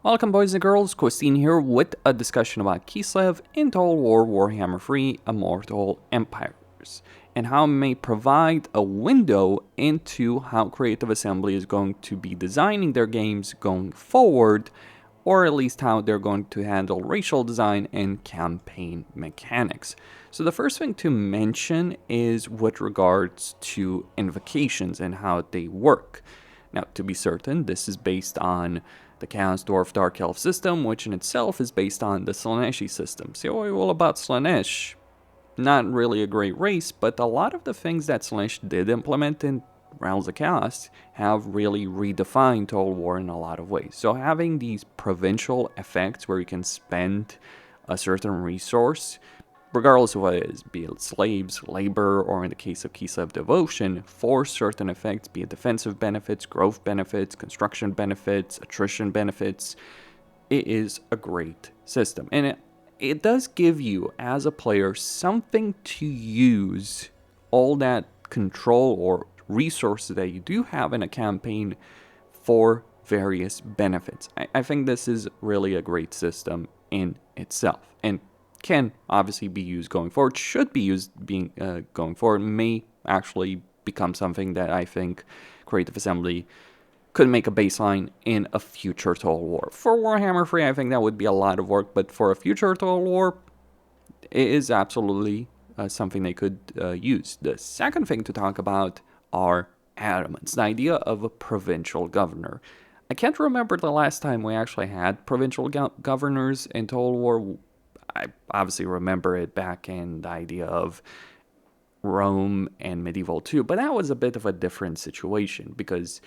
Welcome boys and girls, Christine here with a discussion about Kislev in Total War Warhammer 3 Immortal Empires, and how it may provide a window into how Creative Assembly is going to be designing their games going forward, or at least how they're going to handle racial design and campaign mechanics. So the first thing to mention is with regards to invocations and how they work. Now, to be certain, this is based on the Chaos Dwarf Dark Elf system, which in itself is based on the Slaaneshi system. So, all about Slaanesh, not really a great race, but a lot of the things that Slaanesh did implement in Realms of Chaos have really redefined Total War in a lot of ways. So having these provincial effects where you can spend a certain resource, regardless of what it is, be it slaves, labor, or in the case of Kislev devotion, for certain effects, be it defensive benefits, growth benefits, construction benefits, attrition benefits, it is a great system. And it does give you, as a player, something to use all that control or resources that you do have in a campaign for various benefits. I think this is really a great system in itself, and can obviously be used going forward, should be used going forward, may actually become something that I think Creative Assembly could make a baseline in a future Total War. For Warhammer 3, I think that would be a lot of work, but for a future Total War, it is absolutely something they could use. The second thing to talk about are Atamans, the idea of a provincial governor. I can't remember the last time we actually had provincial governors in Total War. I obviously remember it back in the idea of Rome and Medieval 2, but that was a bit of a different situation because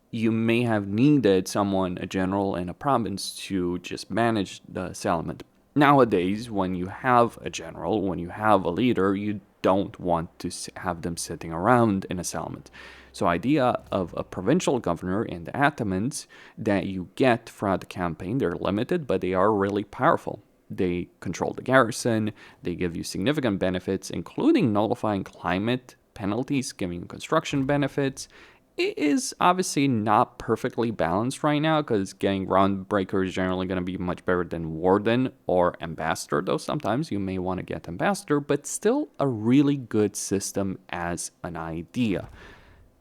you may have needed someone, a general in a province, to just manage the settlement. Nowadays, when you have a general, when you have a leader, you don't want to have them sitting around in a settlement. So idea of a provincial governor in the Atamans that you get throughout the campaign, they're limited, but they are really powerful. They control the garrison, they give you significant benefits, including nullifying climate penalties, giving you construction benefits. It is obviously not perfectly balanced right now, because getting Groundbreaker is generally going to be much better than Warden or Ambassador, though sometimes you may want to get Ambassador, but still a really good system as an idea.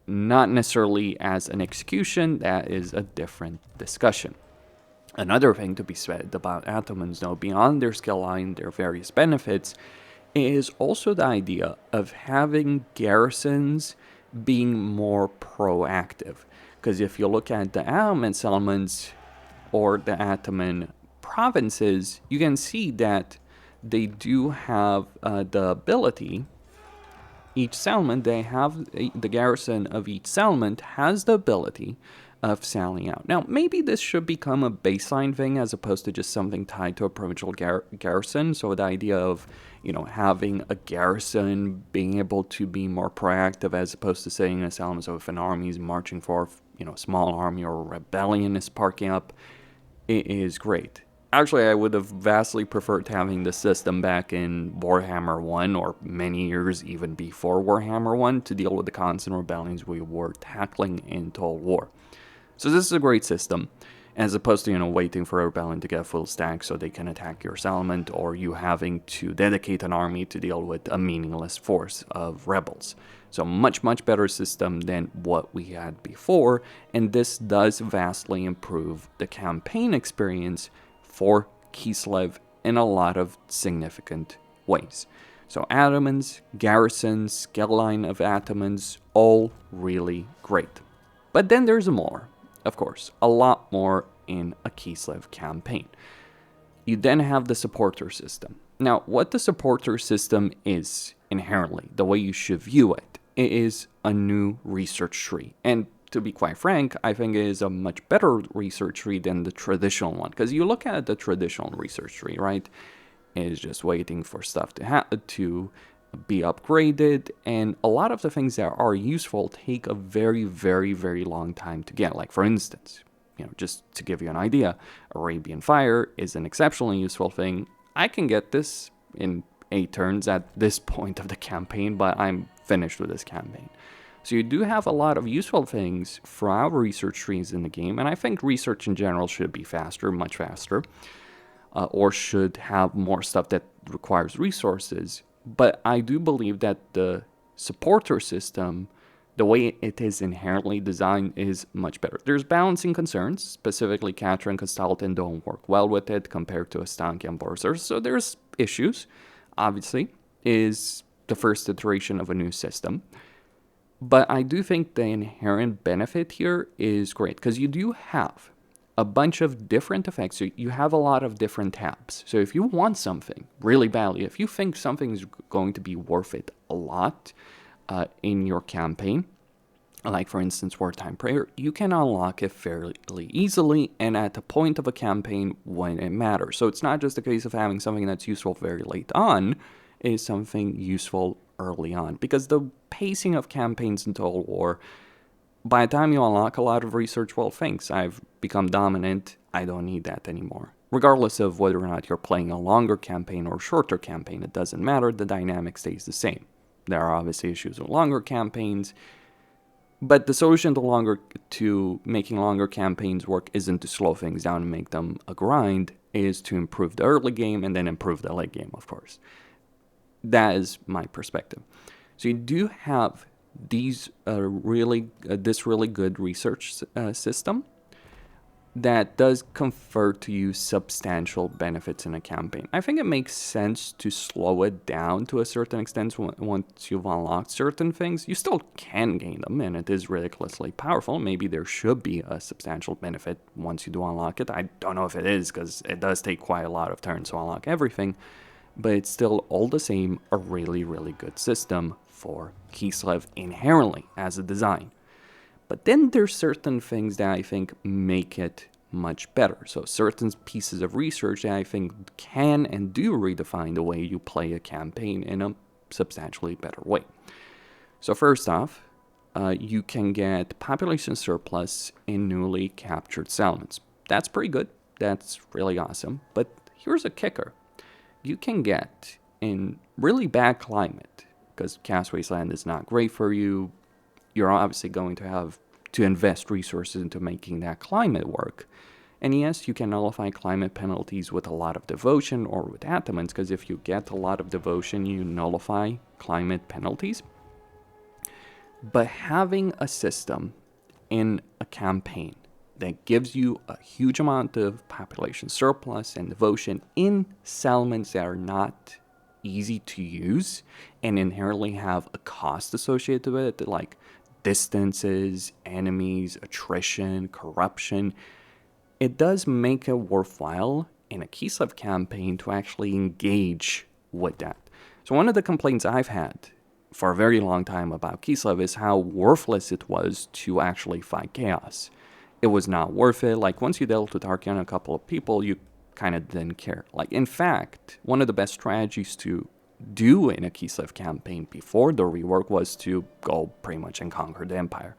Not necessarily as an execution, that is a different discussion. Another thing to be said about Atamans, though, beyond their skill line, their various benefits, is also the idea of having garrisons being more proactive. Because if you look at the Ataman settlements or the Ataman provinces, you can see that they do have the ability. Each settlement, they have the garrison of each settlement has the ability of sallying out. Now, maybe this should become a baseline thing as opposed to just something tied to a provincial garrison. So the idea of, having a garrison being able to be more proactive as opposed to saying in a settlement, so if an army is marching for, a small army or a rebellion is parking up, it is great. Actually, I would have vastly preferred having the system back in Warhammer 1 or many years even before Warhammer 1 to deal with the constant rebellions we were tackling in Total War. So this is a great system, as opposed to, waiting for a rebellion to get a full stack so they can attack your settlement, or you having to dedicate an army to deal with a meaningless force of rebels. So much, much better system than what we had before, and this does vastly improve the campaign experience for Kislev in a lot of significant ways. So Atamans, garrisons, skill line of Atamans, all really great. But then there's more. Of course, a lot more in a Kislev campaign. You then have the supporter system. Now, what the supporter system is inherently, the way you should view it, it is a new research tree. And to be quite frank, I think it is a much better research tree than the traditional one. Because you look at the traditional research tree, right? It is just waiting for stuff to be upgraded, and a lot of the things that are useful take a very, very, very long time to get. Like, for instance, just to give you an idea, Arabian Fire is an exceptionally useful thing. I can get this in 8 turns at this point of the campaign, but I'm finished with this campaign. So you do have a lot of useful things throughout research trees in the game, and I think research in general should be faster, much faster, or should have more stuff that requires resources. But I do believe that the supporter system, the way it is inherently designed, is much better. There's balancing concerns, specifically Catra and Castalton don't work well with it compared to Astank and Borzers, so there's issues. Obviously, is the first iteration of a new system. But I do think the inherent benefit here is great, because you do have a bunch of different effects. So you have a lot of different tabs. So if you want something really badly, if you think something is going to be worth it a lot in your campaign, like for instance Wartime Prayer, you can unlock it fairly easily and at the point of a campaign when it matters. So it's not just a case of having something that's useful very late on, it is something useful early on. Because the pacing of campaigns in Total War, by the time you unlock a lot of research, well, thanks, I've become dominant, I don't need that anymore. Regardless of whether or not you're playing a longer campaign or shorter campaign, it doesn't matter, the dynamic stays the same. There are obviously issues with longer campaigns, but the solution to making longer campaigns work isn't to slow things down and make them a grind, it is to improve the early game and then improve the late game, of course. That is my perspective. So you do have these this really good research system that does confer to you substantial benefits in a campaign. I think it makes sense to slow it down to a certain extent once you've unlocked certain things. You still can gain them, and it is ridiculously powerful. Maybe there should be a substantial benefit once you do unlock it. I don't know if it is, because it does take quite a lot of turns to unlock everything, but it's still all the same a really, really good system for Kislev inherently as a design. But then there's certain things that I think make it much better. So certain pieces of research that I think can and do redefine the way you play a campaign in a substantially better way. So first off, you can get population surplus in newly captured settlements. That's pretty good. That's really awesome. But here's a kicker. You can get in really bad climate, because Cast Wasteland is not great for you. You're obviously going to have to invest resources into making that climate work. And yes, you can nullify climate penalties with a lot of devotion or with Atamans, because if you get a lot of devotion, you nullify climate penalties. But having a system in a campaign that gives you a huge amount of population surplus and devotion in settlements that are not easy to use and inherently have a cost associated with it, like distances, enemies, attrition, corruption, it does make it worthwhile in a Kislev campaign to actually engage with that. So one of the complaints I've had for a very long time about Kislev is how worthless it was to actually fight chaos. It was not worth it. Like, once you dealt with Archeon a couple of people, you kind of didn't care. Like, in fact, one of the best strategies to do in a Kislev campaign before the rework was to go pretty much and conquer the Empire,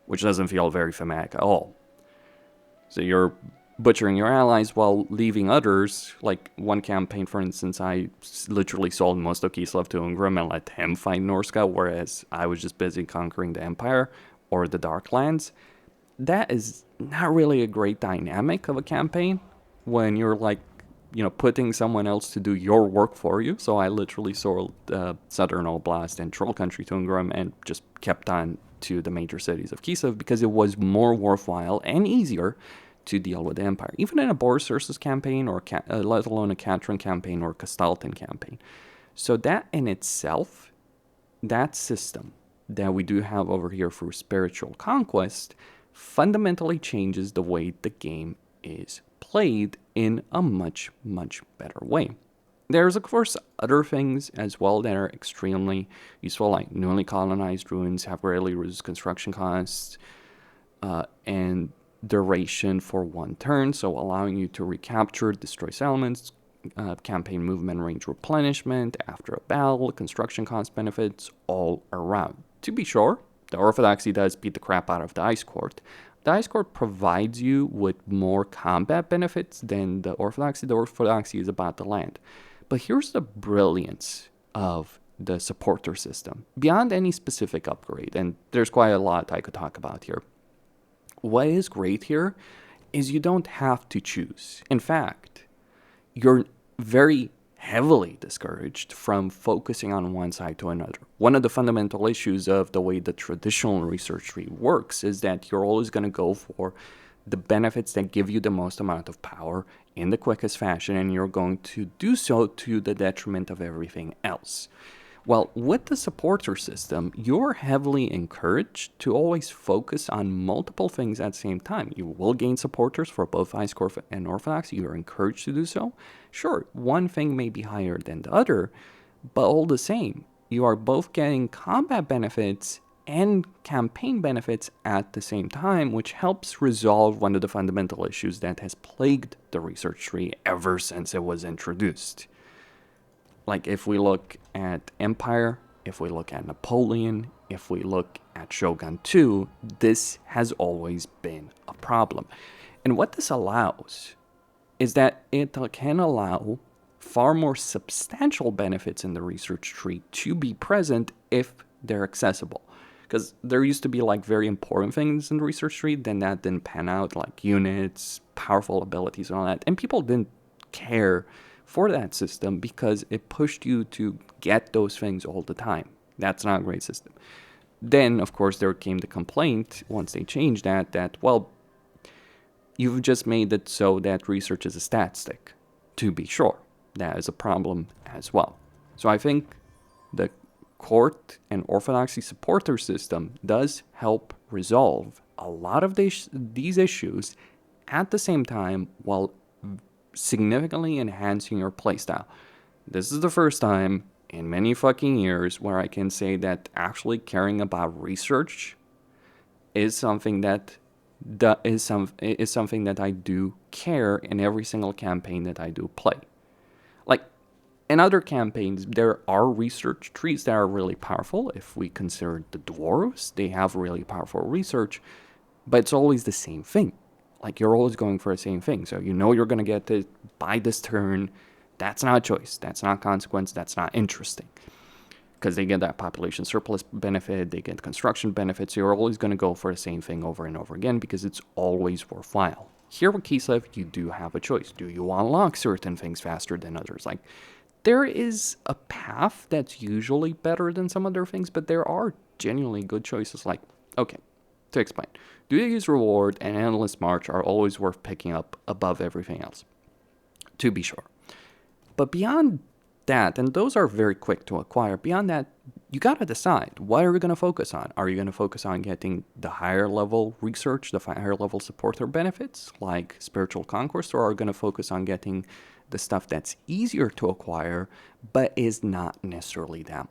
which doesn't feel very thematic at all. So you're butchering your allies while leaving others. Like, one campaign, for instance, I literally sold most of Kislev to Ungram and let him fight Norska, whereas I was just busy conquering the Empire or the Darklands. That is not really a great dynamic of a campaign when you're like, putting someone else to do your work for you. So I literally sold Southern Oblast and Troll Country to Ungram and just kept on to the major cities of Kislev because it was more worthwhile and easier to deal with the Empire. Even in a Boris Ursus campaign, or let alone a Catron campaign or a Castalton campaign. So that in itself, that system that we do have over here for Spiritual Conquest fundamentally changes the way the game is played in a much, much better way. There's, of course, other things as well that are extremely useful, like newly colonized ruins have greatly reduced construction costs and duration for one turn, so allowing you to recapture, destroy settlements, campaign movement range replenishment after a battle, construction cost benefits all around. To be sure, the Orthodoxy does beat the crap out of the Ice Court. The Ice Court provides you with more combat benefits than the Orthodoxy. The Orthodoxy is about the land. But here's the brilliance of the supporter system, beyond any specific upgrade, and there's quite a lot I could talk about here, what is great here is you don't have to choose. In fact, you're very heavily discouraged from focusing on one side to another. One of the fundamental issues of the way the traditional research tree works is that you're always going to go for the benefits that give you the most amount of power in the quickest fashion, and you're going to do so to the detriment of everything else. Well, with the supporter system, you're heavily encouraged to always focus on multiple things at the same time. You will gain supporters for both Ice Core and Orthodox. You are encouraged to do so. Sure, one thing may be higher than the other, but all the same, you are both getting combat benefits and campaign benefits at the same time, which helps resolve one of the fundamental issues that has plagued the research tree ever since it was introduced. Like, if we look at Empire, if we look at Napoleon, if we look at Shogun 2, this has always been a problem. And what this allows is that it can allow far more substantial benefits in the research tree to be present if they're accessible. Because there used to be like very important things in the research tree, then that didn't pan out, like units, powerful abilities and all that. And people didn't care for that system because it pushed you to get those things all the time. That's not a great system. Then, of course, there came the complaint once they changed that, well, you've just made it so that research is a stat stick. To be sure, that is a problem as well. So I think the court and orthodoxy supporter system does help resolve a lot of these issues at the same time while significantly enhancing your playstyle. This is the first time in many fucking years where I can say that actually caring about research is something that something that I do care in every single campaign that I do play. Like, in other campaigns, there are research trees that are really powerful. If we consider the dwarves, they have really powerful research, but it's always the same thing. Like, you're always going for the same thing. So you know you're going to get it by this turn. That's not a choice. That's not consequence. That's not interesting. Because they get that population surplus benefit. They get construction benefits. You're always going to go for the same thing over and over again because it's always worthwhile. Here with Kislev, you do have a choice. Do you unlock certain things faster than others? Like, there is a path that's usually better than some other things, but there are genuinely good choices. Like, okay, to explain. Duty's Reward and Endless March are always worth picking up above everything else, to be sure. But beyond that, and those are very quick to acquire, beyond that, you gotta decide, what are we gonna focus on? Are you gonna focus on getting the higher level research, the higher level supporter benefits, like Spiritual Conquest, or are you gonna focus on getting the stuff that's easier to acquire, but is not necessarily that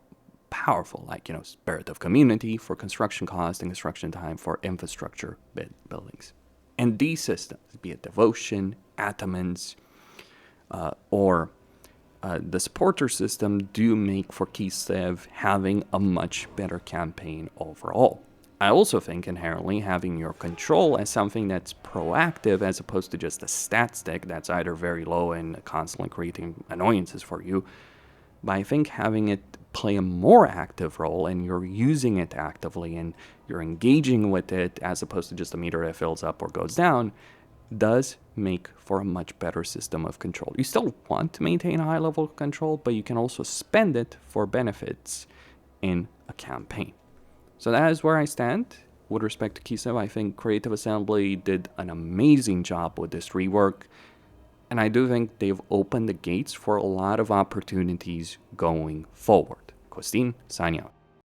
powerful, like, you know, Spirit of Community for construction cost and construction time for infrastructure buildings. And these systems, be it Devotion, Atamans, or the supporter system, do make for Kislev having a much better campaign overall. I also think inherently having your control as something that's proactive as opposed to just a stat stick that's either very low and constantly creating annoyances for you, but I think having it play a more active role and you're using it actively and you're engaging with it as opposed to just a meter that fills up or goes down does make for a much better system of control. You still want to maintain a high level of control, but you can also spend it for benefits in a campaign. So that is where I stand with respect to Kislev. I think Creative Assembly did an amazing job with this rework, and I do think they've opened the gates for a lot of opportunities going forward. Costin, signing out.